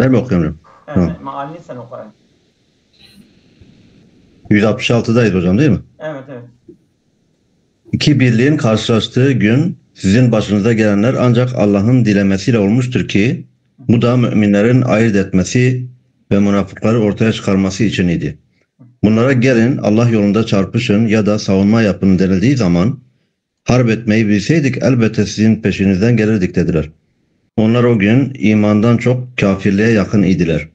Ben mi okuyayım? Evet, Tamam. mealini sen oku. 166'dayız hocam değil mi? Evet, evet. İki birliğin karşılaştığı gün sizin başınıza gelenler ancak Allah'ın dilemesiyle olmuştur ki bu da müminlerin ayırt etmesi ve münafıkları ortaya çıkarması için idi. Bunlara gelin Allah yolunda çarpışın ya da savunma yapın denildiği zaman harp etmeyi bilseydik elbette sizin peşinizden gelirdik dediler. Onlar o gün imandan çok kafirliğe yakın idiler.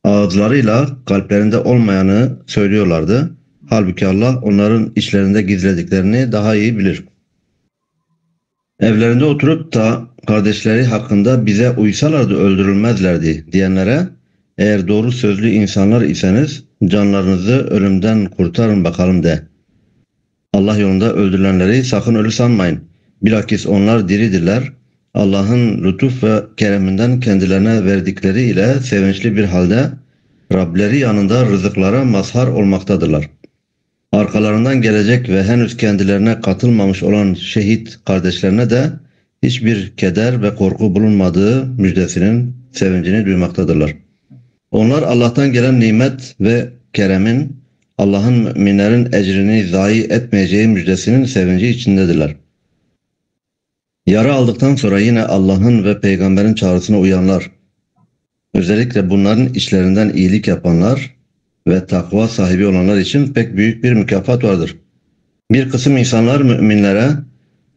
Ağızlarıyla kalplerinde olmayanı söylüyorlardı. Halbuki Allah onların içlerinde gizlediklerini daha iyi bilir. Evlerinde oturup da kardeşleri hakkında bize uysalardı öldürülmezlerdi diyenlere eğer doğru sözlü insanlar iseniz canlarınızı ölümden kurtarın bakalım de. Allah yolunda öldürülenleri sakın ölü sanmayın. Bilakis onlar diridirler. Allah'ın lütuf ve kereminden kendilerine verdikleri ile sevinçli bir halde Rableri yanında rızıklara mazhar olmaktadırlar. Arkalarından gelecek ve henüz kendilerine katılmamış olan şehit kardeşlerine de hiçbir keder ve korku bulunmadığı müjdesinin sevincini duymaktadırlar. Onlar Allah'tan gelen nimet ve keremin Allah'ın müminlerin ecrini zayi etmeyeceği müjdesinin sevinci içindedirler. Yara aldıktan sonra yine Allah'ın ve peygamberin çağrısına uyanlar, özellikle bunların içlerinden iyilik yapanlar ve takva sahibi olanlar için pek büyük bir mükafat vardır. Bir kısım insanlar müminlere,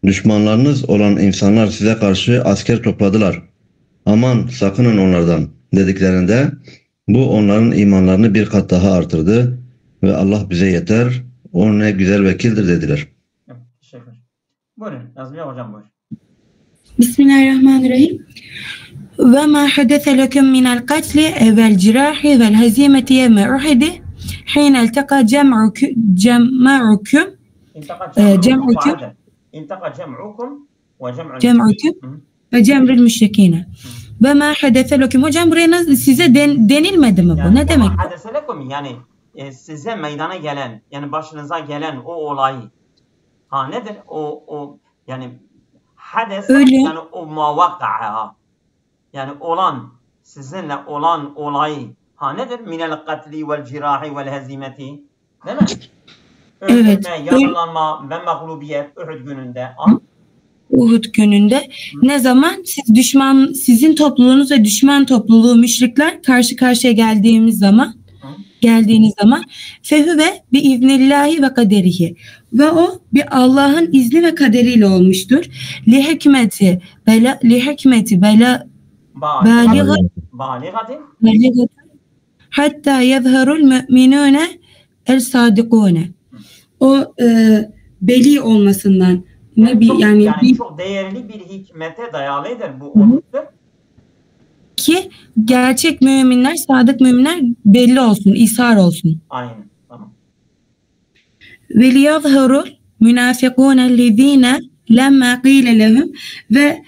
düşmanlarınız olan insanlar size karşı asker topladılar. Aman sakının onlardan dediklerinde bu onların imanlarını bir kat daha artırdı ve Allah bize yeter, o ne güzel vekildir dediler. Teşekkür. Buyurun Nazmiye hocam buyur. Bismillahirrahmanirrahim. Ve ma hadese lekum minel katli vel cirahi vel hazimeti yevme uhidi hine elteka cem'ukum ve cem'ril müşrikine. Ve ma hadese lekum. Hocam buraya size denilmedi mi bu? Yani, ne demek? Hadese lekum yani size meydana gelen, yani başınıza gelen o olay. Ha nedir? O yani hades yani o muvakka'a. Yani olan, sizinle olan olay. Ha nedir? Minel katli vel cirahi vel hazimeti. Değil mi? Evet. Yaralanma ve mağlubiyet Uhud gününde. Uhud gününde. Ne zaman sizin topluluğunuz ve düşman topluluğu müşrikler karşı karşıya geldiğiniz zaman fehüve bi iznillahi ve kaderihi ve o bir Allah'ın izni ve kaderiyle olmuştur. Li hikmeti bela baligati hatta yezharul müminune el sadikune. O beli olmasından yani çok değerli bir hikmete dayalıdır bu oluştur. Ki gerçek müminler, sadık müminler belli olsun, ishar olsun. Aynen. Tamam. Ve liyazharul münafikûne lezîne lemma qîle lehum ve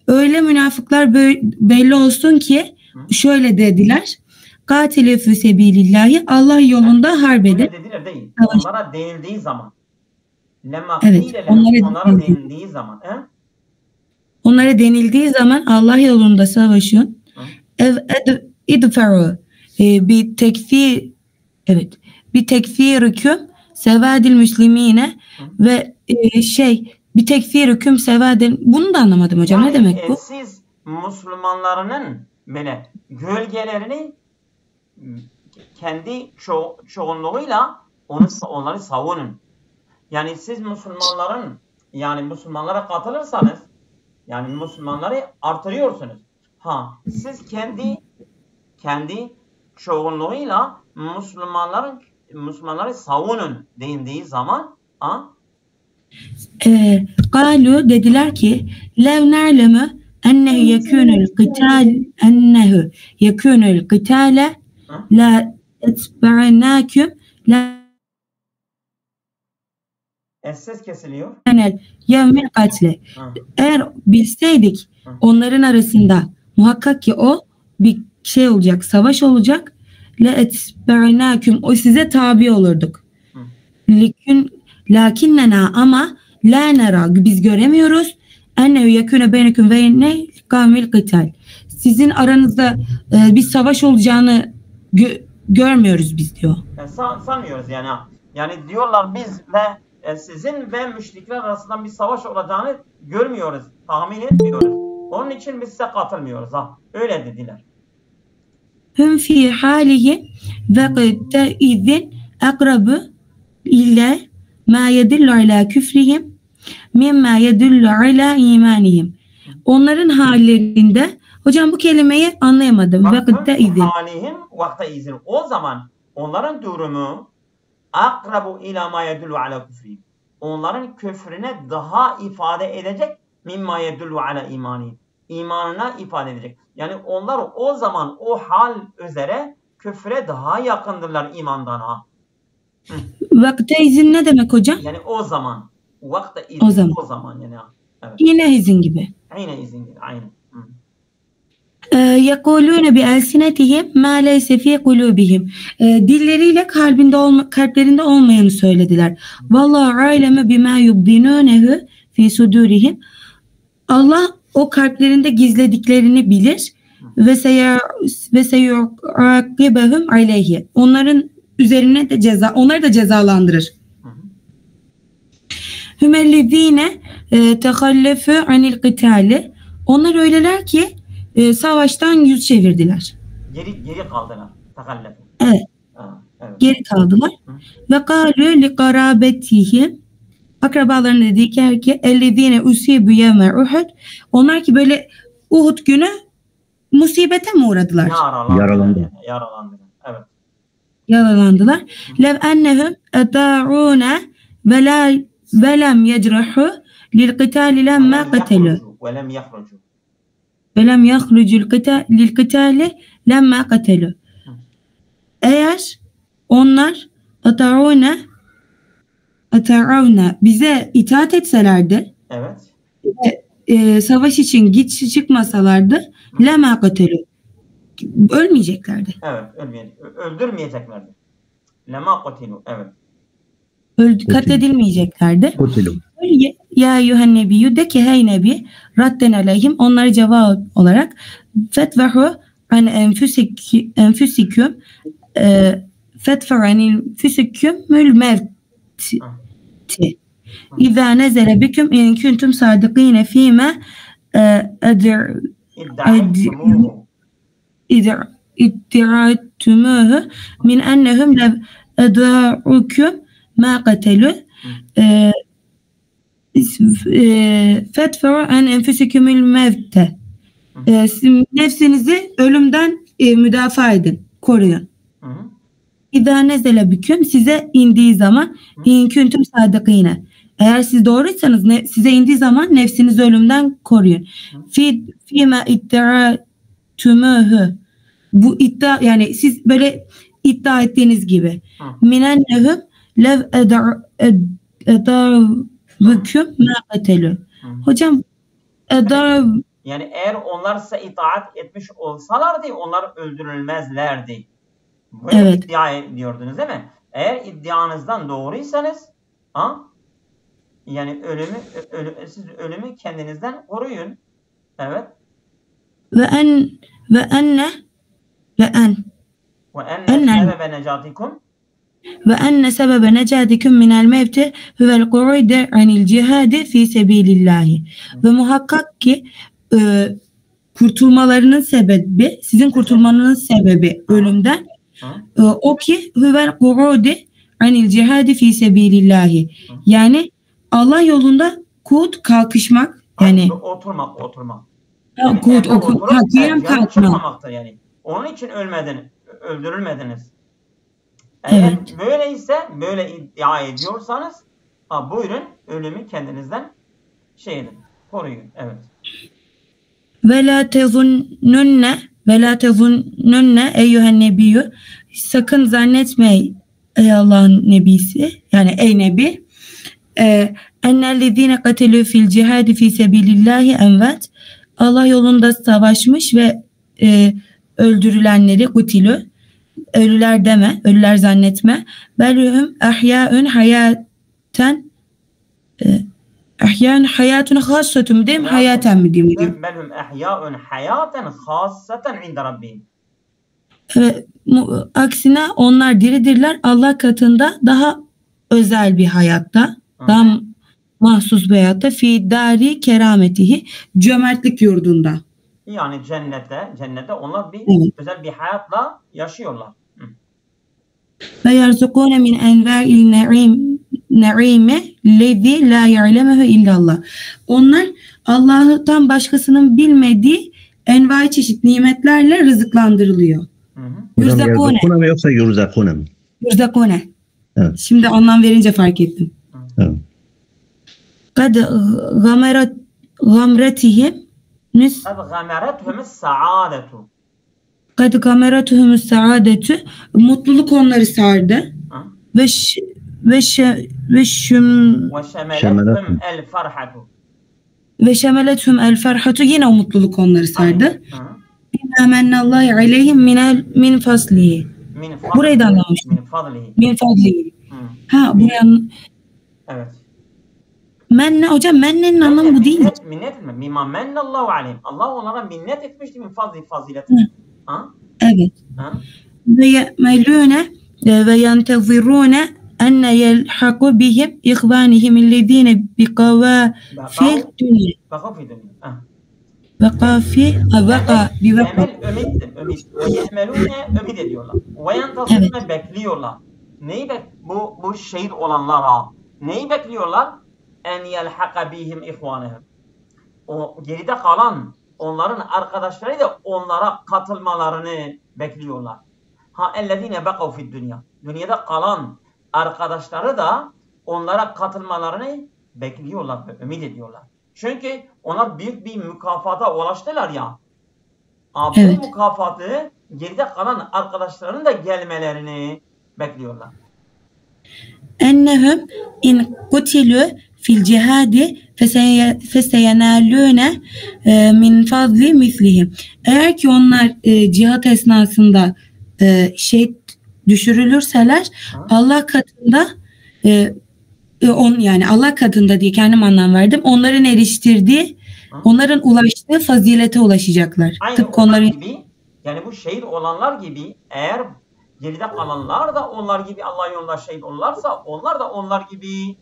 öyle münafıklar belli olsun ki şöyle dediler. Katilü fî sebilillahi, Allah yolunda harp edin. Dediler değil. Onlara denildiği zaman. Lemma evet, qîle lehum, onlara denildiği zaman. Onlara denildiği zaman Allah yolunda savaşın. İdferu bir tekfirüküm sevadil müslimine ve bir tekfirüküm sevadil, bunu da anlamadım hocam, yani, ne demek bu? Siz Müslümanlarının böyle gölgelerini kendi çoğunluğuyla onları savunun. Yani siz Müslümanlara katılırsanız yani Müslümanları artırıyorsunuz. Ha, siz kendi çoğunluğuyla Müslümanları savunun denildiği zaman Galu dediler ki lev na'lemu ennehu yekunul qitale la etba'nakum la ses kesiliyor. Yevmil katle. Eğer bilseydik onların arasında muhakkak ki o bir şey olacak, savaş olacak. La etba'nakum, o size tabi olurduk. Lakinnena, ama la nera, biz göremiyoruz. Ennehu yekune beynekum ve ne kavmil qital. sizin aranızda bir savaş olacağını görmüyoruz biz diyor. Yani sanmıyoruz yani. Yani diyorlar biz ve sizin ve müşrikler arasında bir savaş olacağını görmüyoruz, tahmin etmiyoruz. Onun için biz size katılmıyoruz. Öyle dediler. Hum fi halihi ve izin akrabu illa ma yedullu ala küfrihim mimma yedullu ala imanihim. Onların hallerinde, hocam bu kelimeyi anlayamadım. Vakıtta izin. Halihim vakta izin. O zaman onların durumu akrabu ila ma yedullu ala küfrihim. Onların küfrüne daha ifade edecek mimma yedullu ala imanihim. İmanına ifade edecek. Yani onlar o zaman o hal üzere küfre daha yakındırlar imandan. Vakta izin ne demek hocam? Yani o zaman. Vakta izin o zaman yani. Evet. Yine izin gibi. Yine izin gibi. Aynen. يَقُولُونَ بِأَلْسِنَتِهِمْ مَا لَيْسَ فِي قُلُوبِهِمْ. Dilleriyle kalplerinde olmayanı söylediler. وَاللّٰهُ عَلَمَ بِمَا يُبْدِنُونَهُ فِي صُدُورِهِمْ. Allah o kalplerinde gizlediklerini bilir ve seyu'akibahum aleyhi. Onların üzerine de onları da cezalandırır. Hümellezine tehallefu anil qitali. Onlar öyleler ki savaştan yüz çevirdiler. Geri kaldılar. Tehallefu. Evet. Evet. Geri kaldılar. Ve kâlû li qarâbetihim. Akrabalarına dediler ki ellezine usîbû yevme Uhud. Onlar ki böyle Uhud günü musibete mi uğradılar? Yaralandı. Evet. Yaralandılar. Lev ennehum etâ'ûne ve lem yecrahu lil qitâli lemma qatelû. Ve lem yahrucu lil qitâli lemma qatelû. Eğer onlar ata'ûne bize itaat etselerdi, evet. Savaş için çıkmasalardı lemma qatelû. Ölmeyeceklerdi. Evet, öldürmeyeceklerdi. Lemma qatelû. Evet. Katledilmeyeceklerdi. Ya eyyühen nebiyyü de ki hey nebi radden aleyhim onlara cevap olarak fetvehu an enfüsiküm mül mevti İzâ nezele biküm in kuntum sadıkîne fîme iddi'atumuhu min ennehum lev edâ'uküm ma qatelû fetferu en enfüsikümül mevte. Nefsinizi ölümden müdafaa edin, koruyun. İzâ nezele biküm size indiği zaman in kuntum sadıkîne. Eğer siz doğruysanız size indiği zaman nefsinizi ölümden koruyun. Fîme iddi'atumuhu. Bu iddia yani siz böyle iddia ettiğiniz gibi. Minennehum lev edâ'uküm ma qatelû. Hocam yani eğer onlar size itaat etmiş olsalardı onlar öldürülmezlerdi. Böyle evet. iddia ediyordunuz değil mi? Eğer iddianızdan doğruysanız yani siz ölümü kendinizden koruyun. Evet. Ve enne sebebe necatikum ve enne sebebe necatikum minel mevti huvel ku'ude anil cihadi fi sebilillahi. Ve muhakkak ki kurtulmalarının sebebi, sizin kurtulmanın sebebi ölümden o ki huvel ku'ude anil cihadi fi sebilillahi. Yani Allah yolunda kalkışmak yani oturmak. kalkmak. Yani. Onun için öldürülmediniz. Eğer böyleyse, böyle iddia ediyorsanız buyurun ölümü kendinizden koruyun. Evet. Ve la tezunnunne eyyühen nebiyyü sakın zannetme ey Allah'ın nebisi yani ey nebi ennellezine katelü fil cihadi fi sebilillahi envet Allah yolunda savaşmış ve öldürülenleri kutilü ölüler deme, ölüler zannetme. Belhum ahya'un hayaten Ahyan hayatun hassatum diyeyim, hayaten mi diyeyim hocam? Belhum ehya'un hayaten hasaten inde rabbihim. Aksine onlar diridirler Allah katında daha özel bir hayatta, daha mahsus bir hayatta, fi dari kerametihi, cömertlik yurdunda. Yani cennette onlar bir özel bir hayatla yaşıyorlar. Ve yerzukune min enva'il naime lezi la ya'lemehu illallah. Onlar Allah'tan başkasının bilmediği envai çeşit nimetlerle rızıklandırılıyor. Hocam yerzukune mi yoksa yurzakune mi? Yurzakune. Evet. Şimdi anlam verince fark ettim. Evet. Kad gamretihim saadetu. Kad gameratuhum saadetu, mutluluk onları sardı. Ve şemelethum el farhatu, yine o mutluluk onları sardı. Bima mennallahi aleyhim min faslihi. Burayı da anlamıştım. Min fadlihi. Ha, buraya. Evet. Menne hocam, mennenin anlamı bu değil mi? Minnet mi? Bima mennallahu aleyhim. Allah onlara minnet etmişti, min fazileti. Evet. Ve ye'melûne ve yentezirûne enne yelhaku bihim ihvanihim illezîne biqavâfil dünya. Vaka ümit. Ve ye'melûne ümit ediyorlar. Ve yentezirûne bekliyorlar. Neyi bu şehit olanlara neyi bekliyorlar? En yelhaka bihim ihvanihim. O geride kalan onların arkadaşları da onlara katılmalarını bekliyorlar. Ha ellezine bakav fid dünya. Dünyada kalan arkadaşları da onlara katılmalarını bekliyorlar ve ümit ediyorlar. Çünkü onlar büyük bir mükafata ulaştılar ya. Bu mükafatı geride kalan arkadaşlarının da gelmelerini bekliyorlar. Ennehum in kutilu fil cihadi feseyenalûne min fazli mislihim. Eğer ki onlar cihat esnasında şehit düşürülürseler, Allah katında yani Allah katında diye kendim anlam verdim. Onların eriştirdiği, onların ulaştığı fazilete ulaşacaklar. Aynı tıpkı onların gibi, yani bu şehit olanlar gibi, eğer geride kalanlar da onlar gibi Allah yolunda şehit olurlarsa, onlar da onlar gibi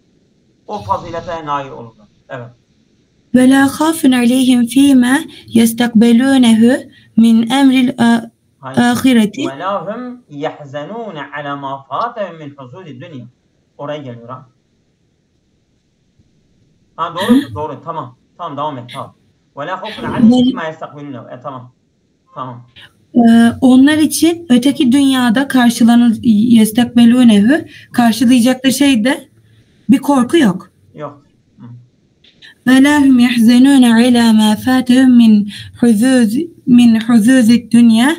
o fazilete nail olurlar. Evet. Ve la khafun aleyhim fîmâ yestakbelûnehu min emril ahireti. Ve la hum yahzenûne alâ mâ fâtehum min huzûdid dünya. Oraya geliyor ha. Ha doğru tamam. Tamam devam et tamam. Ve la khafun aleyhim fîmâ yestakbelûnehu. Tamam. Tamam. Onlar için öteki dünyada karşılayacakları şeyde bir korku yok. Yok. Ve la hum yahzenûne alâ mâ fâtehum min huzûzid dünya.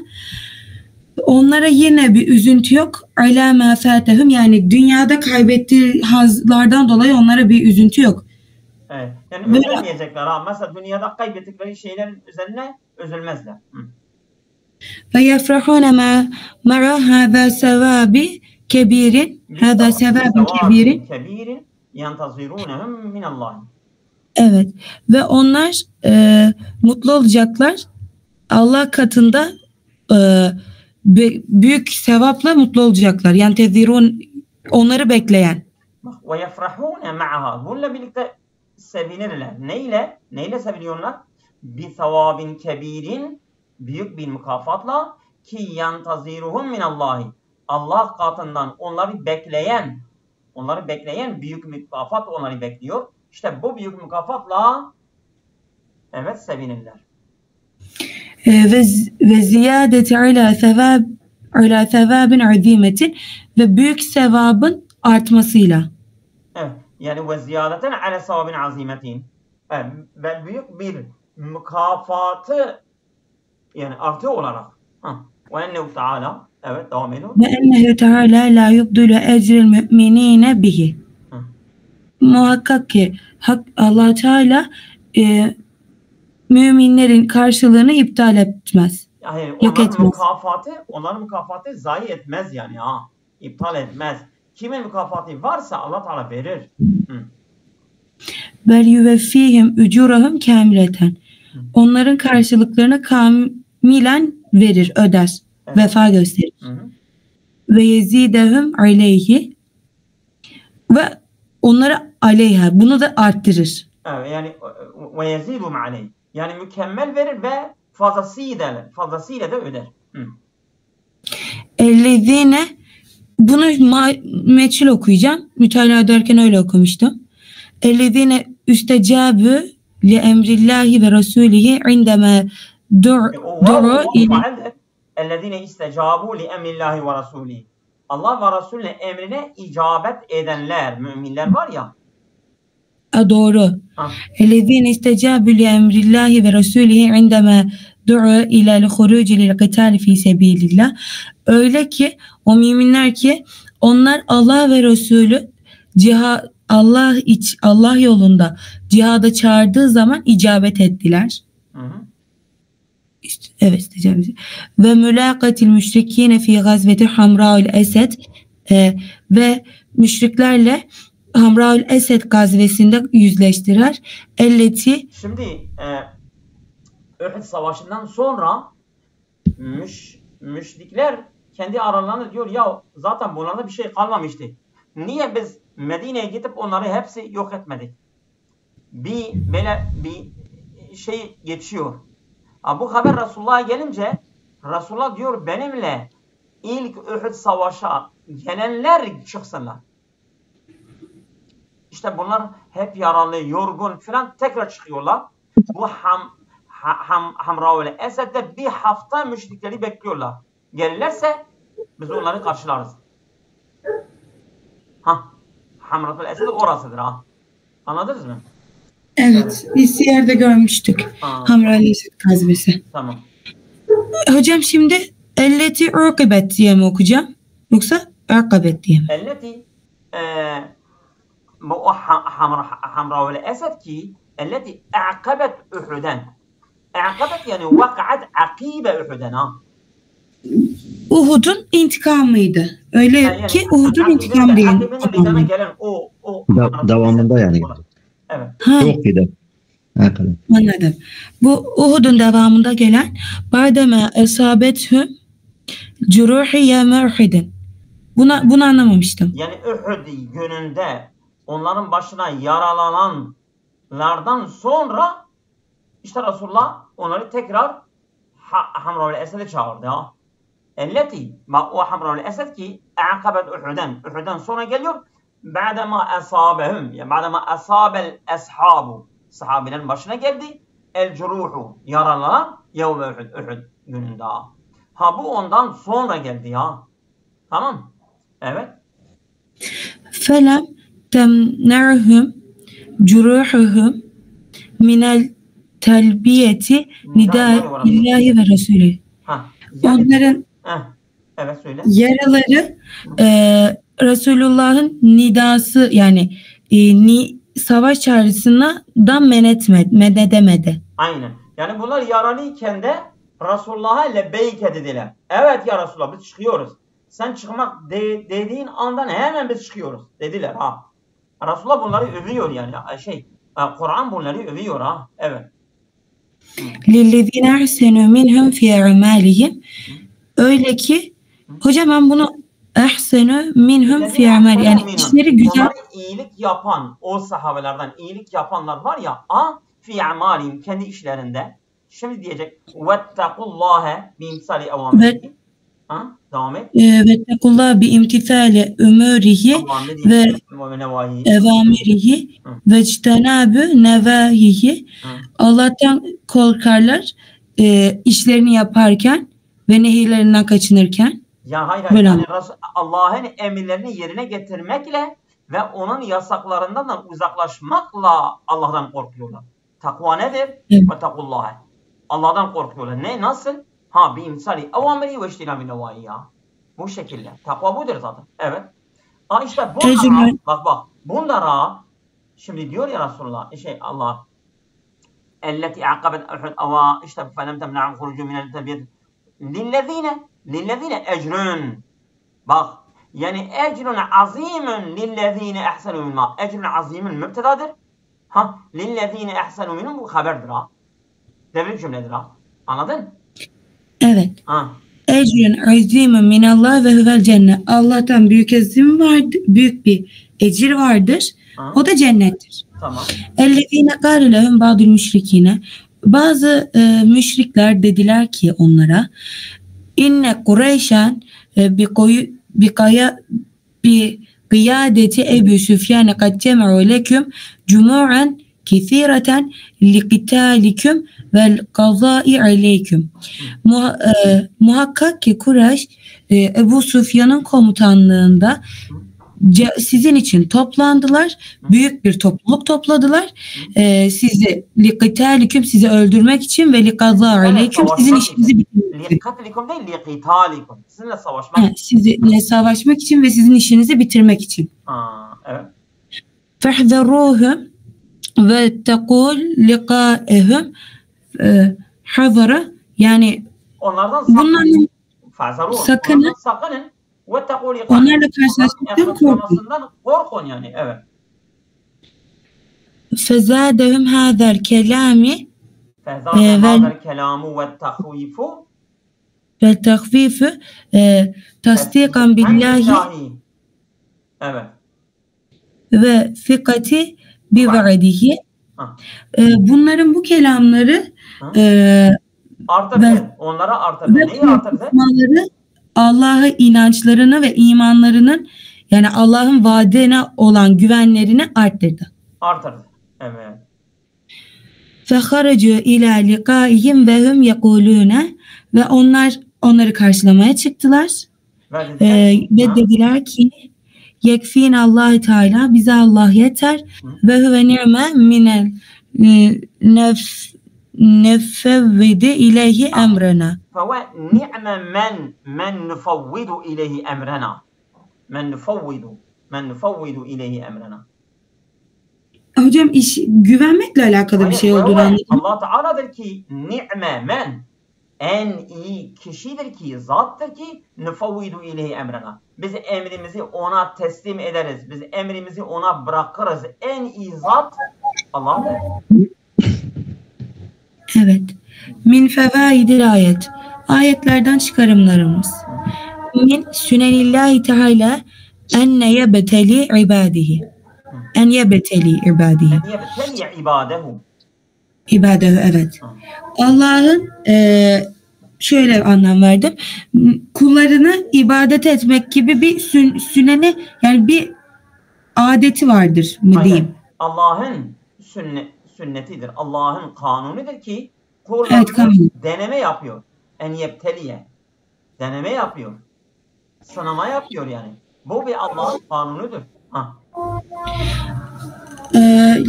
Onlara yine bir üzüntü yok. Alâ mâ fâtehum, yani dünyada kaybettiği hazlardan dolayı onlara bir üzüntü yok. Evet. Yani üzülmeyecekler ha. Mesela dünyada kaybettikleri şeylerin üzerine üzülmezler. Ve yefrahûne mâ hâzâ sevâbi kebirin. Hâzâ sevâbin kebirin. Yentazirûnehum minallâhi. Evet. Ve onlar mutlu olacaklar. Allah katında büyük sevapla mutlu olacaklar. Yentezirûn, onları bekleyen. Ve yefrahûne ma'ahâ. Bununla birlikte sevinirler. Neyle seviniyorlar? Bi sevâbin kebirin. Büyük bir mükafatla, ki yantaziruhum minallahi. Allah katından onları bekleyen büyük mükafat onları bekliyor. İşte bu büyük mükafatla sevinirler. Ve ziyadeti ala sevabin azimetin, ve büyük sevabın artmasıyla. Evet. Yani ve ziyadeten ala sevabin azimetin. Ve büyük bir mükafatı, yani artı olarak. Ve ennehu teâlâ. Evet, devam ediyor. Ve ennehu teâlâ la yubdulu ecril müminîne bihi. Muhakkak ki Allah Teala müminlerin karşılığını iptal etmez. Yani onların mükafatı zayi etmez yani ha. İptal etmez. Kimin mükafatı varsa Allah Teala verir. bel yuveffihim ucurahum kamileten. Onların karşılıklarını kamilen verir, öder, Evet. vefa gösterir. Hı hı. Ve yezidehum aleyhi ve onları aleyha, bunu da arttırır. Evet, yani ve yezidum aleyh. Yani mükemmel verir ve fazlasıyla da öder. Hı. Ellezine, bunu meçhul okuyacağım. Mütalaa ederken öyle okumuştum. Ellezine üstecabü li emrillahi ve rasulihi indeme du'u ile ellezine istecabu li emrillahi ve rasulihi. Allah ve Resulüne emrine icabet edenler, müminler var ya. doğru. Ellezine istecabü li emrillahi ve rasulihi indeme du'u ila'l huruci lil qitali fi sebilillah. Öyle ki o müminler ki onlar Allah ve Resulü Allah yolunda cihada çağırdığı zaman icabet ettiler. Hı hı. Evet, istecabet. Ve mülakatil müşrikine fi gazveti Hamraul Esed ve müşriklerle Hamraul Esed gazvesinde yüzleştiler. Şimdi Uhud Savaşı'ndan sonra müşrikler kendi aralarında diyor ya zaten bunlarda bir şey kalmamıştı. Niye biz Medine'ye gidip onları hepsi yok etmedik? Böyle bir şey geçiyor. Bu haber Resulullah'a gelince Resulullah diyor benimle ilk Uhud Savaş'a gelenler çıksınlar. İşte bunlar hep yaralı, yorgun falan tekrar çıkıyorlar. Bu Hamraul Esed'de bir hafta müşrikleri bekliyorlar. Gelirlerse biz onları karşılarız. Hamraul Esed orasıdır ha. Anladınız mı? Evet. Biz yerde görmüştük. Hamraul Esed gazvesi. Tamam. Hocam şimdi elleti urkibet diye mi okuyacağım? Yoksa urkibet diye mi? Elleti bu Hamraul Esed ki elleti a'kabet Uhud'an. A'kabet yani vakaat akibe Uhud'an ha. Uhud'un intikamıydı. Öyle yani, ki Uhud'un intikamı değil. Akibinde gelen o devamında yani. Evet. Çok iyi de. Anladım. Bu Uhud'un devamında gelen Bademe esabethüm curuhiye merhidin. Bunu anlamamıştım. Yani Uhud gününde onların başına yaralananlardan sonra işte Resulullah onları tekrar Hamraul Esed'e çağırdı ya. Elleti o Hamraul Esed ki a'kabet Uhud'dan sonra geliyor. Ba'dema asabehum yani ba'dema asabel ashabu sahabilerin başına geldi. El curuhu yaralanan yevme Uhud gününde. Bu ondan sonra geldi ya. Tamam. Evet. Felem temnerhum curuhuhum minel telbiyeti nida illahi ve Resulü. Onların evet, söyle. Yaraları Resulullah'ın nidası yani savaş çağrısından men edemedi. Aynen. Yani bunlar yaralıyken de Resulullah'a lebeyk dediler. Evet ya Resulullah biz çıkıyoruz. Sen çıkmak dediğin andan hemen biz çıkıyoruz dediler ha. Resulullah bunları övüyor yani. Kur'an bunları övüyor ha. Evet. Lillezine ahsenu minhum fi amalihim. Öyle ki hocam ben bunu ahsenu minhum fi amal yani işleri güzel. Onları iyilik yapan o sahabelerden iyilik yapanlar var ya fi amalihim kendi işlerinde. Şimdi diyecek vettakullâhe bimsali evamirihi. Devam et. Vettakullâhe biimtithâli umûrihi ve evamirihi ve ictenâbü nevâhihi. Allah'tan korkarlar işlerini yaparken ve nehirlerinden kaçınırken. Ya hayır. Yani Allah'ın emirlerini yerine getirmekle ve onun yasaklarından da uzaklaşmakla Allah'tan korkuyorlar. Takva nedir? Vettakullâhe. Allah'tan korkuyorlar. Ne? Nasıl? Bimsali evamiri ve ictenâbü nevâhihi ya. Bu şekilde. Takva budur zaten. Evet. İşte bak. Bunlara şimdi diyor ya Resulullah Allah elleti aqabet Uhud işte felem temna'un hurucu minel tebiyet lillezine ecrün. Bak yani ecrün azimun lillezine ahsenu minma. Ecrün azimun mübtedadır. Ha, lillezine ehsenu minhum bu haberdir ha. Devrik cümledir ha. Anladın? Evet. Ha. Ecrün azimun minallah ve huvel cennet. Allah'tan büyük ezim vardır, büyük bir ecir vardır. Ha. O da cennettir. Tamam. Ellezine kâle lehum ba'dul müşrikine. Bazı müşrikler dediler ki onlara inne Kureyşen bi kıyadeti Ebu Süfyan kad cem'u leküm cumu'an kesireten liqitalikum vel kazai aleyküm. Muhakkak ki Kureyş Ebu Süfyan'ın komutanlığında sizin için toplandılar. Büyük bir topluluk topladılar. Sizi liqitalikum sizi öldürmek için ve liqaza aleyküm sizin işinizi bitirmek için. Liqitalikum değil liqitalikum. Sizinle savaşmak. Sizinle savaşmak için ve sizin işinizi bitirmek için. Evet. Fahzaruhum ve tekul liqa'ehum hazara yani onlardan bunların sakının. Onlarla karşılaştıktan korkun. Korkun yani. Evet. Fezadehum hâzel kelâmi ve tahvifu tasdikan billahi evet. ve fikati bi vaadihi. Bunların bu kelamları artırdı. Onlara artırdı. Neyi artırdı? Allah'a inançlarını ve imanlarının yani Allah'ın vaadine olan güvenlerini arttırdı. Artırdı. Evet. فَخَرَجُوا اِلَى لِقَائِهِمْ وَهُمْ يَقُولُونَ ve onları karşılamaya çıktılar. Ve dediler ki yekfîn Allah Teala bize Allah yeter ve huve ni'me minel nefevvidi ileyhi emrena. Feve ni'me men nufavvidu ileyhi emrena. Men nufavvidu ileyhi emrena. Hocam güvenmekle alakalı bir şey olduğunu anladım. Allah Teala'dır ki ni'me men en iyi kişidir ki zattır ki nufavvidu ileyhi emrena. Biz emrimizi ona teslim ederiz. Biz emrimizi ona bırakırız. En iyi zat Allah'dır. Evet. Min fevaidil ayet. Ayetlerden çıkarımlarımız. Min sünenillahi teala enne yebteli ibadihi. En yebteli ibadihi. İbadehu evet. Allah'ın şöyle anlam verdim. Kullarını ibadet etmek gibi bir süneni yani bir adeti vardır mı diyeyim. Allah'ın sünnetidir. Allah'ın kanunudur ki kullarını deneme yapıyor. En yebteliye. Deneme yapıyor. Sınama yapıyor yani. Bu bir Allah'ın kanunudur.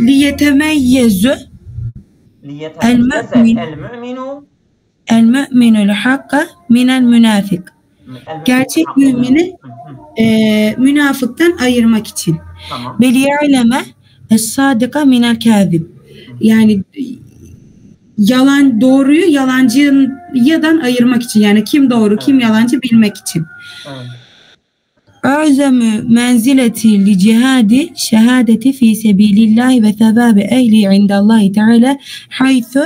Liyetemeyyezu el-mü'minul hakka minel münafik. Gerçek mümini münafıktan ayırmak için. Ve liya'leme es-sadika minel kâzib. Yani doğruyu yalancıdan ayırmak için. Yani kim doğru kim yalancı bilmek için. A'zemu menzileti li cihadi şehadeti fi sebilillahi ve sevabi ehli indallahi teala haythu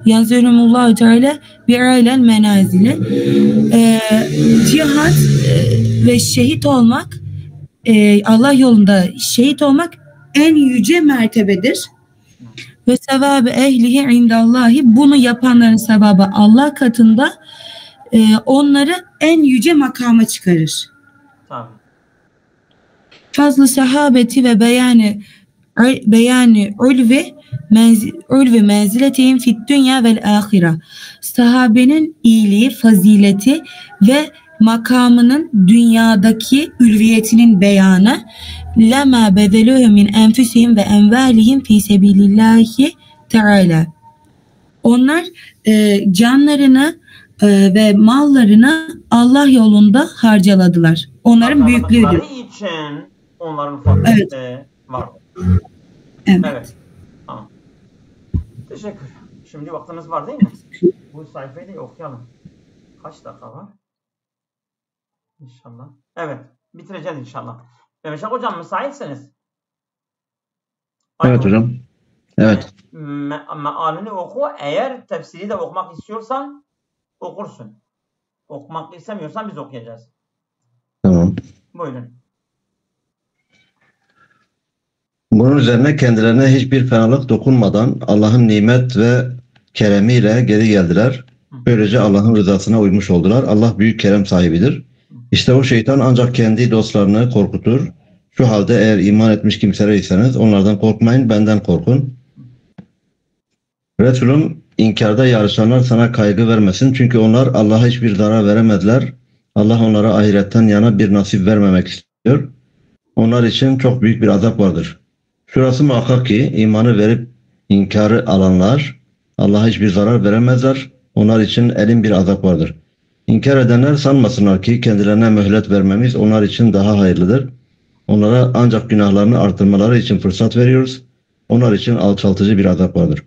yanzilumullahu teala bi'alel menazili. Cihad ve şehit olmak Allah yolunda şehit olmak en yüce mertebedir. Ve sevabı ehlihi indallahi bunu yapanların sevabı Allah katında onları en yüce makama çıkarır. Tamam. Fazlı sahabeti ve beyani ulvi menziletihim fit dünya vel ahire. Sahabenin iyiliği, fazileti ve makamının dünyadaki ülviyetinin beyanı lema bezeluhu min enfusihim ve envalihim fi sebilillahi teala. Onlar canlarını ve mallarını Allah yolunda harcaladılar. Onların büyüklüğüdür. için onların fazileti var. Evet. Tamam. Teşekkür. Şimdi vaktimiz var değil mi? Bu sayfayı da okuyalım. Kaç dakika var? İnşallah. Evet. bitireceğiz inşallah. Meşak hocam müsaitsiniz. Evet hocam. Evet. Mealini oku. Eğer tefsiri de okumak istiyorsan okursun. Okumak istemiyorsan biz okuyacağız. Tamam. Buyurun. Bunun üzerine kendilerine hiçbir fenalık dokunmadan Allah'ın nimet ve keremiyle geri geldiler. Böylece Allah'ın rızasına uymuş oldular. Allah büyük kerem sahibidir. İşte o şeytan ancak kendi dostlarını korkutur. Şu halde eğer iman etmiş kimselerseniz onlardan korkmayın, benden korkun. Resulüm, inkarda yarışanlar sana kaygı vermesin. Çünkü onlar Allah'a hiçbir zarar veremezler. Allah onlara ahiretten yana bir nasip vermemek istiyor. Onlar için çok büyük bir azap vardır. Şurası muhakkak ki imanı verip inkarı alanlar Allah'a hiçbir zarar veremezler. Onlar için elin bir azap vardır. İnkar edenler sanmasınlar ki kendilerine mühlet vermemiz onlar için daha hayırlıdır. Onlara ancak günahlarını artırmaları için fırsat veriyoruz. Onlar için alçaltıcı bir azap vardır.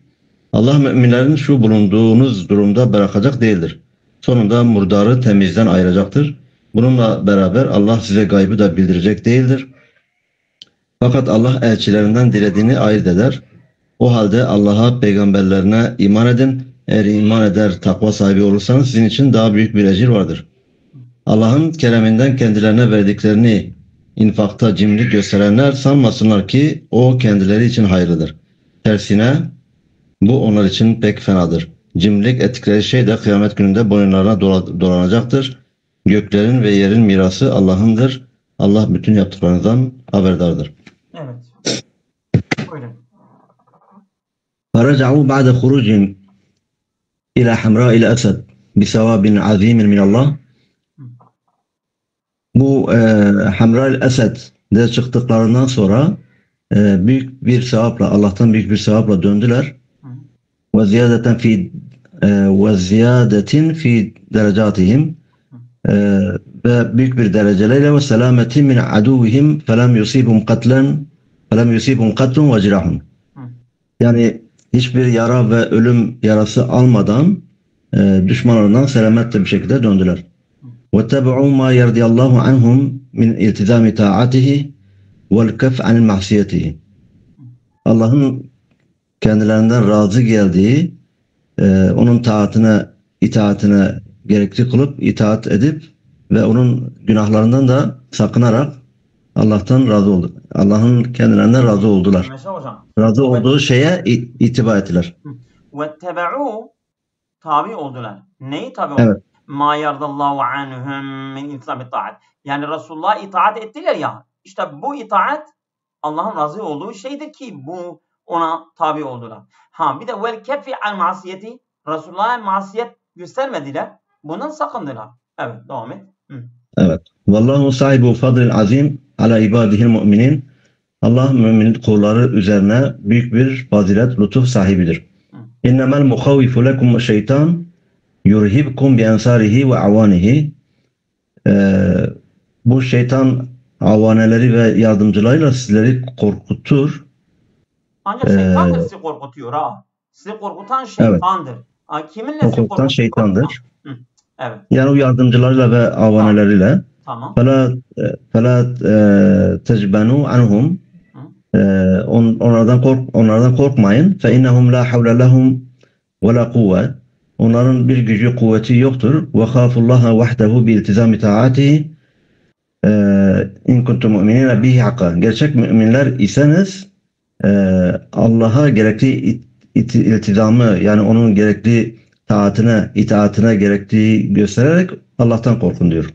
Allah müminlerin şu bulunduğunuz durumda bırakacak değildir. Sonunda murdarı temizden ayıracaktır. Bununla beraber Allah size gaybı da bildirecek değildir. Fakat Allah elçilerinden dilediğini ayırt eder. O halde Allah'a, peygamberlerine iman edin. Eğer iman eder, takva sahibi olursanız sizin için daha büyük bir ecir vardır. Allah'ın kereminden kendilerine verdiklerini infakta cimrilik gösterenler sanmasınlar ki o kendileri için hayırlıdır. Tersine bu onlar için pek fenadır. Cimrilik ettikleri şey de kıyamet gününde boyunlarına dolanacaktır. Göklerin ve yerin mirası Allah'ındır. Allah bütün yaptıklarınızdan haberdardır. Evet. Buyurun. فرجعوا بعد خروجهم إلى حمراء الأسد بثواب عظيم من الله. Bu Hamra-ül Esed'de çıktıklarından sonra büyük bir sevapla, Allah'tan büyük bir sevapla döndüler. Ve ziyadetin fi derecatihim ve büyük bir dereceyle ve selametin min aduvihim felem yusibhum katlun ve cirahun. Yani hiçbir yara ve ölüm yarası almadan düşmanlarından selametle bir şekilde döndüler. وَاتَّبَعُوا مَا يَرْضِيَ اللّٰهُ عَنْهُمْ مِنْ اِلْتِزَامِ طَاعَتِهِ وَالْكَفْ عَنِ الْمَعْصِيَتِهِ. Allah'ın kendilerinden razı geldiği, onun itaatine gerekli kılıp, itaat edip ve onun günahlarından da sakınarak Allah'tan razı oldu. Allah'ın kendilerinden razı oldular. Mesela hocam. Razı olduğu şeye itibar ettiler. وَاتَّبَعُوا tabi oldular. Neyi tabi oldular? Evet. مَا يَرْضَ اللّٰهُ عَنْهُمْ مِنْ اِلْتِزَامِ الطَّاعَةِ. Yani Resulullah'a itaat ettiler ya. İşte bu itaat Allah'ın razı olduğu şeydir ki bu ona tabi oldular. Bir de vel kefi an masiyeti, Resulullah'a masiyet göstermediler. Bundan sakındılar. Evet, devam et. Evet. Vallahu sahibu fadlil azim ala ibadihil mu'minin. Allah mümin kulları üzerine büyük bir fazilet, lütuf sahibidir. İnnemel muhavvifu lekum şeytan yurhibkum bi ensarihi ve avanihi. Bu şeytan avaneleri ve yardımcılarıyla sizleri korkutur. Ancak şeytandır sizi korkutuyor ha. Sizi korkutan şeytandır. Evet. Kiminle sizi korkutan şeytandır. Evet. Yani o yardımcılarıyla ve avaneleriyle. Tamam. Fela tecbenu anhum. Onlardan korkmayın. Fe innehum la havle lehum ve la kuvve. Onların bir gücü, kuvveti yoktur. Ve khafullaha vahdehu bi iltizami taatihi. İn kuntum mu'minina bihi hakka. Gerçek müminler iseniz Allah'a gerekli iltizamı, yani onun gerekli itaatine gerektiği göstererek Allah'tan korkun diyor.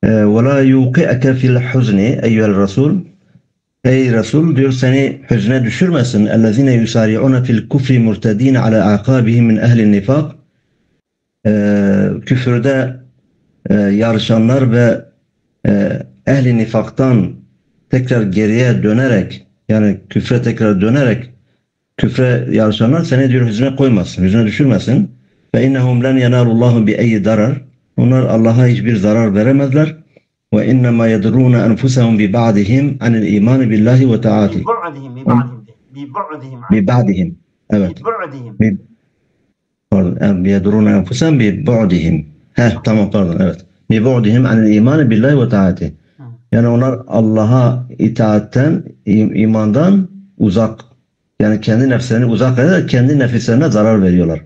Ve la yuqi'ake fil huzni eyyuhel rasul. Ey Resul diyor, seni hüzne düşürmesin. Ellezine yusari'una fil kufri murtedin ala aqabihim min ehli nifak. Küfürde yarışanlar ve ehli nifaktan tekrar geriye dönerek, yani küfre tekrar dönerek küfre yarışanlar seni diyor hüzne koymasın, hüzne düşürmesin. Fe innehum len yenalullahu bi eyyi darar. Onlar Allah'a hiçbir zarar veremezler. Ve innema yedrûne enfusehum bi ba'dihim anil imani billahi ve taati. Bi ba'dihim. Evet. Pardon. Yedrûne enfusehum bi ba'dihim. Tamam, pardon, evet. بِبُعْدِهِمْ عَنِ الْاِيمَانِ بِاللّٰهِ وَتَعَاتِهِ. Yani onlar Allah'a itaatten, imandan uzak. Yani kendi nefslerini uzak eder, kendi nefislerine zarar veriyorlar.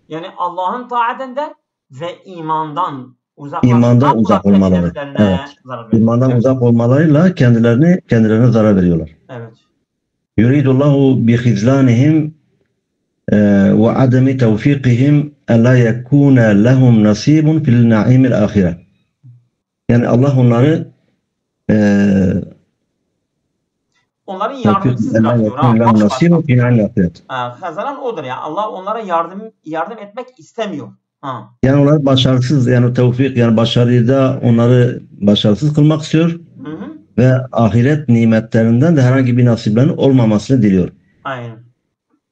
Yani Allah'ın taatinde ve imandan İmandan uzak olmaları. Evet. İmandan uzak olmalarıyla kendilerine zarar veriyorlar. Evet. Yuridullahu bi khizlanihim ve ademi tevfikihim ella yekuna lehum nasibun fil na'imil ahire. Yani Allah onları onları yardımsız bırakıyor. Kazanan odur ya. Allah onlara yardım etmek istemiyor. Yani onlar başarısız, yani tevfik, yani başarıda onları başarısız kılmak istiyor. Ve ahiret nimetlerinden de herhangi bir nasiplerinin olmamasını diliyor. Aynen.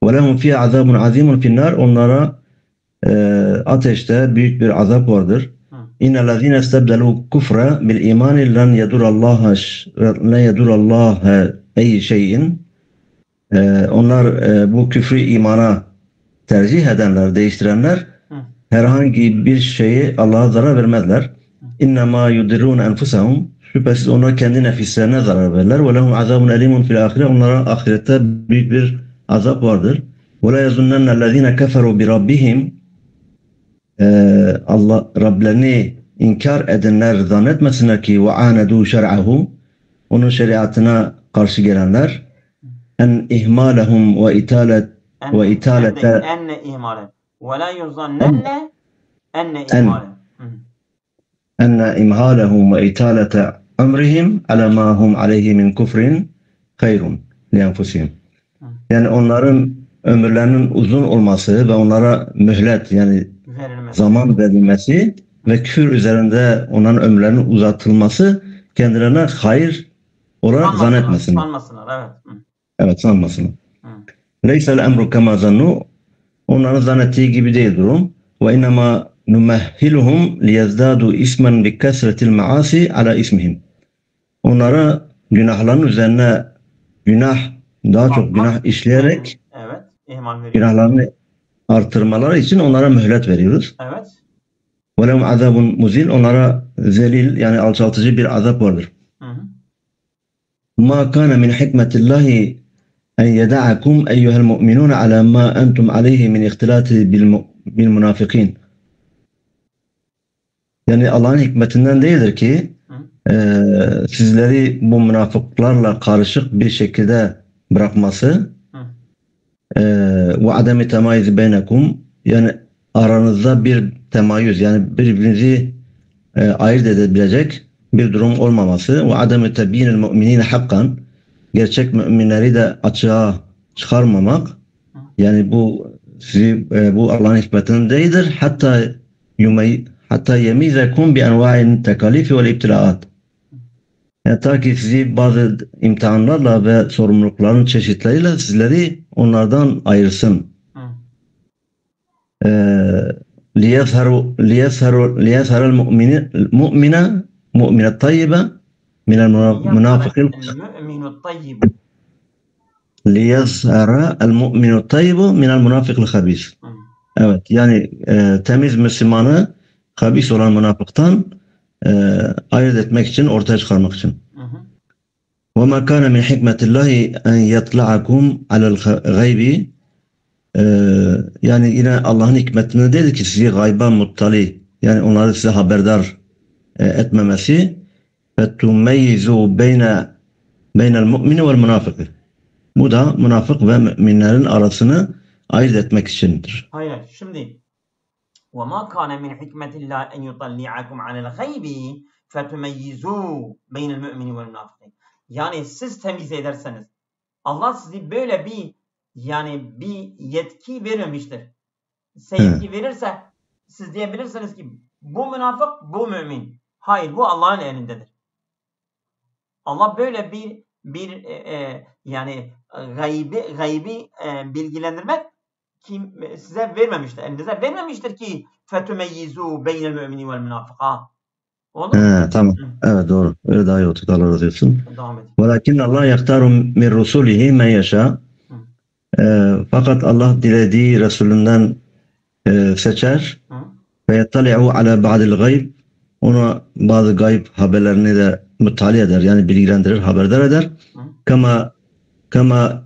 وَلَهُمْ فِيهَا عَذَابٌ عَظِيمٌ فِي النَّارِ. Onlara ateşte büyük bir azap vardır. اِنَّ الَّذ۪ينَ اسْتَبْدَلُوا كُفْرَ بِالْاِيمَانِ لَنْ يَدُرَ اللّٰهَ اَيْ şeyin. Onlar bu küfrü imana tercih edenler, değiştirenler herhangi bir şeyi Allah'a zarar vermezler. اِنَّمَا يُدِرُونَ اَنْفُسَهُمْ. Şüphesiz onlar kendi nefislerine zarar verirler. وَلَهُمْ عَذَابٌ اَلِيمٌ فِي الْآخِرَةِ. Onlara ahirette büyük bir azap vardır. وَلَا يَظُنَّنَّ الَّذ۪ينَ كَفَرُوا بِرَبِّهِمْ. Allah Rablerini inkar edenler zannetmesinler ki وَعَانَدُوا شَرْعَهُ. Onun şeriatına karşı gelenler en ihmalehum ve italet ve italete enne ihmalen ve la yuzannenne enne imhalehum ve italete emrihim ala ma hum aleyhi min kufrin hayrun li enfusihim. Yani onların ömürlerinin uzun olması ve onlara mühlet, yani zaman verilmesi ve küfür üzerinde onların ömürlerinin uzatılması kendilerine hayır olarak zannetmesinler. Sanmasınlar, evet. Evet, sanmasınlar. Leysel emru kema zannu. Onların zannettiği gibi değil durum. Ve innema numehhiluhum liyezdadu ismen bi kesretil maasi ala ismihim. Onlara günahların üzerine daha çok günah işleyerek günahlarını artırmaları için onlara mühlet veriyoruz. Evet. Ve lehum azabun muzil. Onlara zelil, yani alçaltıcı bir azap vardır. Ma kana min hikmetillahi en yeda'akum eyyuhel mu'minun ala ma entum aleyhi min ihtilati bil munafikin. Yani Allah'ın hikmetinden değildir ki sizleri bu münafıklarla karışık bir şekilde bırakması ve ademi temayiz beynekum, yani aranızda bir temayüz, yani birbirinizi ayırt edebilecek bir durum olmaması ve ademi tebyinil mu'minine hakkan, gerçek müminleri de açığa çıkarmamak, yani bu Allah'ın hikmetinden değildir. Hatta yemizekum bi enva'in tekalifi ve ibtilaat. Yani ta ki sizi bazı imtihanlarla ve sorumlulukların çeşitleriyle sizleri onlardan ayırsın. Liyezharul mu'mine tayyibe minel münafıkil. Liyezhara el mu'minu tayyibu minel münafıkil habis. Evet, yani temiz Müslümanı habis olan münafıktan ayırt etmek için, ortaya çıkarmak için. وَمَا كَانَ مِنْ حِكْمَةِ اللّٰهِ اَنْ يَطْلَعَكُمْ عَلَى الْغَيْبِ. Yani yine Allah'ın hikmetinde değil ki sizi gayba muttali, yani onları size haberdar etmemesi. فَتُمَيِّزُوا بَيْنَ الْمُؤْمِنِ وَالْمُنَافِقِ. Bu da münafık ve müminlerin arasını ayırt etmek içindir. Hayır, şimdi وَمَا كَانَ مِنْ حِكْمَةِ اللّٰهِ اَنْ يُطَلِّعَكُمْ عَلَى الْغَيْبِ فَتُمَيِّزُوا بَيْنَ الْمُؤْمِنِ وَالْمُنَافِقِ. Yani siz temiz ederseniz, Allah sizi böyle bir yetki vermemiştir. Yetki verirse siz diyebilirsiniz ki bu münafık, bu mümin. Hayır, bu Allah'ın elindedir. Allah böyle bir gaybi bilgilendirmek size vermemiştir. Elinize vermemiştir ki فَتُمَيِّزُوا بَيْنَ الْمُؤْمِنِ وَالْمُنَافِقَةِ. Tamam. Evet, doğru. Öyle daha iyi oturdu. Allah razı olsun. Devam edin. وَلَكِنَّ اللّٰهَ يَخْتَارُ مِنْ رُسُولِهِ مَنْ يَشَاءُ. Fakat Allah dilediği Resulünden seçer. وَيَطَّلِعُ عَلَى بَعْدِ الْغَيْبِ. ona bazı gayb haberlerini de müttali eder. Yani bilgilendirir, haberdar eder. Kama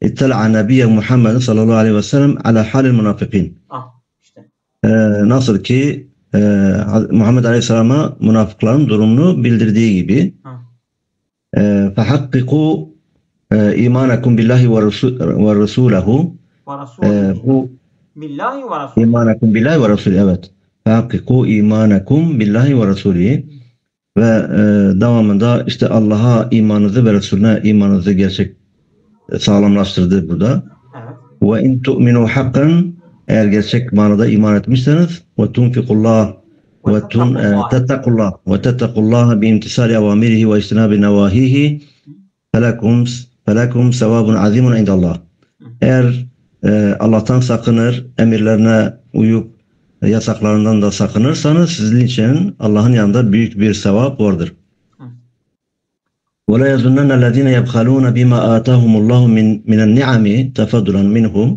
ittala'a nebiyye Muhammed sallallahu aleyhi ve sellem ala halil münafıkîn. İşte. Nasıl ki Muhammed Aleyhisselam'a münafıkların durumunu bildirdiği gibi فَحَقِّقُوا اِيمَانَكُمْ بِاللّٰهِ وَرَسُولَهُ bu Billahi ve Resulü. İmanakum billahi ve Resulü, evet. فَحَقِّقُوا اِيمَانَكُمْ billahi ve Resulü ve devamında işte Allah'a imanınızı ve Resulüne imanınızı gerçek sağlamlaştırdı burada. Evet. Ve in tu'minu hakkan, eğer gerçek manada iman etmişseniz ve tunfikullah ve tettakullah ve tettakullah bi imtisali evamirihi ve ictinabi nevahihi felakum sevabun azimun indallah. Eğer Allah'tan sakınır, emirlerine uyup yasaklarından da sakınırsanız sizin için Allah'ın yanında büyük bir sevap vardır. وَلَا يَظُنَّنَّ الَّذ۪ينَ يَبْخَلُونَ بِمَا آتَاهُمُ اللّٰهُ مِنَ النِّعَمِ تَفَضُّلًا مِنْهُمْ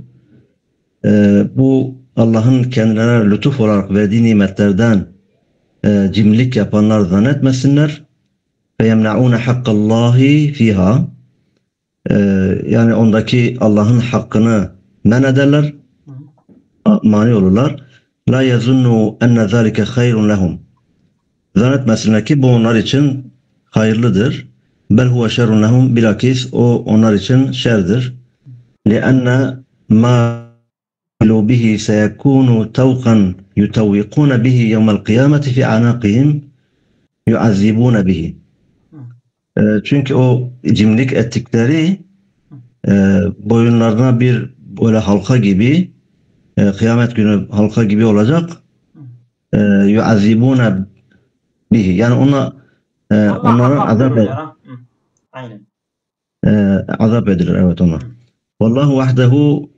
bu Allah'ın kendilerine lütuf olarak verdiği nimetlerden cimrilik yapanlar zannetmesinler. فَيَمْنَعُونَ حَقَّ اللّٰهِ فِيهَا yani ondaki Allah'ın hakkını men ederler, mani olurlar. لَا يَظُنُّوا اَنَّ ذَٰلِكَ خَيْرٌ لَهُمْ zannetmesinler ki bu onlar için hayırlıdır. Bel huve şerrun lehum, bilakis o onlar için şerdir. Lianne ma bihi seyekunu tavkan yutavvikuna bihi yevmel kıyameti fi anaqihim yuazzibuna bihi. Çünkü o cimrilik ettikleri boyunlarına bir böyle halka gibi, kıyamet günü halka gibi olacak. Yuazzibuna bihi, yani onlara azap edilir. Aynen. Azap edilir, evet ona. Vallahu vahdehu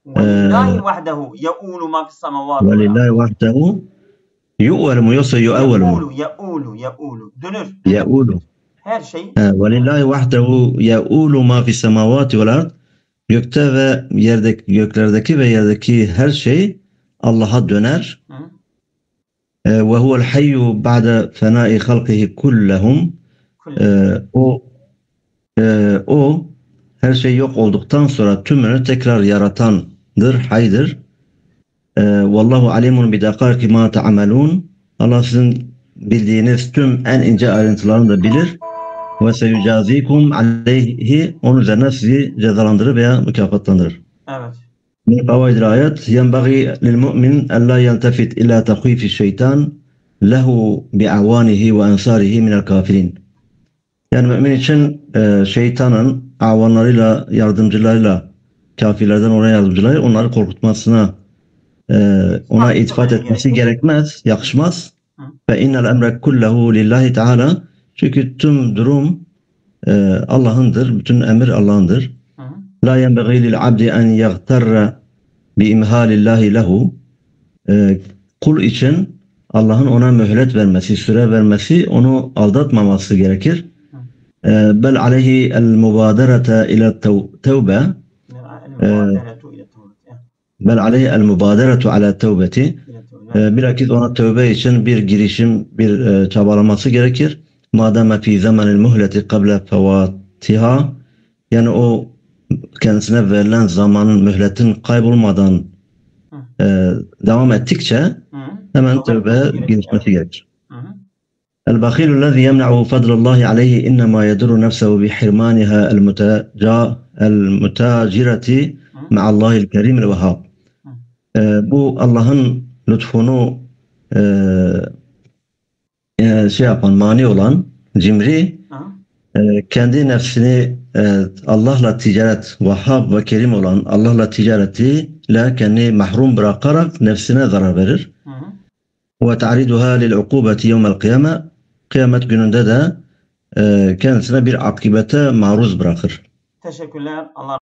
Velillahi vahdehu ye'ulu ma fis semavati. Velillahi vahdehu yu'velu mu yoksa yu'evvelu mu? Ye'ulu. Dönür. Ye'ulu. Her şey. Velillahi vahdehu ye'ulu ma fis semavati vel ard. Gökte ve yerdeki, göklerdeki ve yerdeki her şey Allah'a döner. Ve huvel hayyu ba'de fena'i halqihi kullehum. O her şey yok olduktan sonra tümünü tekrar yaratandır, haydır. Vallahu alimun bi dakarki ma ta'malun. Allah sizin bildiğiniz tüm en ince ayrıntılarını da bilir. Ve seyucazikum aleyhi, onun üzerine sizi cezalandırır veya mükafatlandırır. Evet. Min kavaidil ayet yenbaghi lil mu'min en la yeltefit ila tahwifi şeytan lehu bi avanihi ve ensarihi minel kafirin. Yani mümin için şeytanın avanlarıyla, yardımcılarıyla, kafirlerden ona yardımcıları, onları korkutmasına, ona iltifat etmesi gerekmez, yakışmaz. Ve innel emre kullehu lillahi teala. Çünkü tüm durum Allah'ındır, bütün emir Allah'ındır. La yenbaghi lil abdi en yagtarra bi imhalillahi lehu. Kul için Allah'ın ona mühlet vermesi, süre vermesi, onu aldatmaması gerekir. Bel aleyhi el mubaderete ila tevbe. Bel aleyhi el mubaderetu ala tevbeti. Bilakis ona tövbe için bir girişim, bir çabalaması gerekir. Madame fi zamanil muhleti qabla fevatiha. Yani o kendisine verilen zamanın, mühletin kaybolmadan devam ettikçe hemen tövbe girişmesi gerekir. El-bakhîlu lezî yemna'u fadlallahi aleyhi innemâ yedurru nefsehu bihirmâniha el-mütâcireti ma'allâhil kerimil vehhâb. Bu Allah'ın lütfunu yapan, mani olan cimri kendi nefsini Allah'la ticaret, Vahhab ve Kerim olan Allah'la ticaretiyle kendini mahrum bırakarak nefsine zarar verir. Ve ta'riduha lil ukubeti yevmel kıyame. Kıyamet gününde de kendisine bir akibete maruz bırakır. Teşekkürler. Allah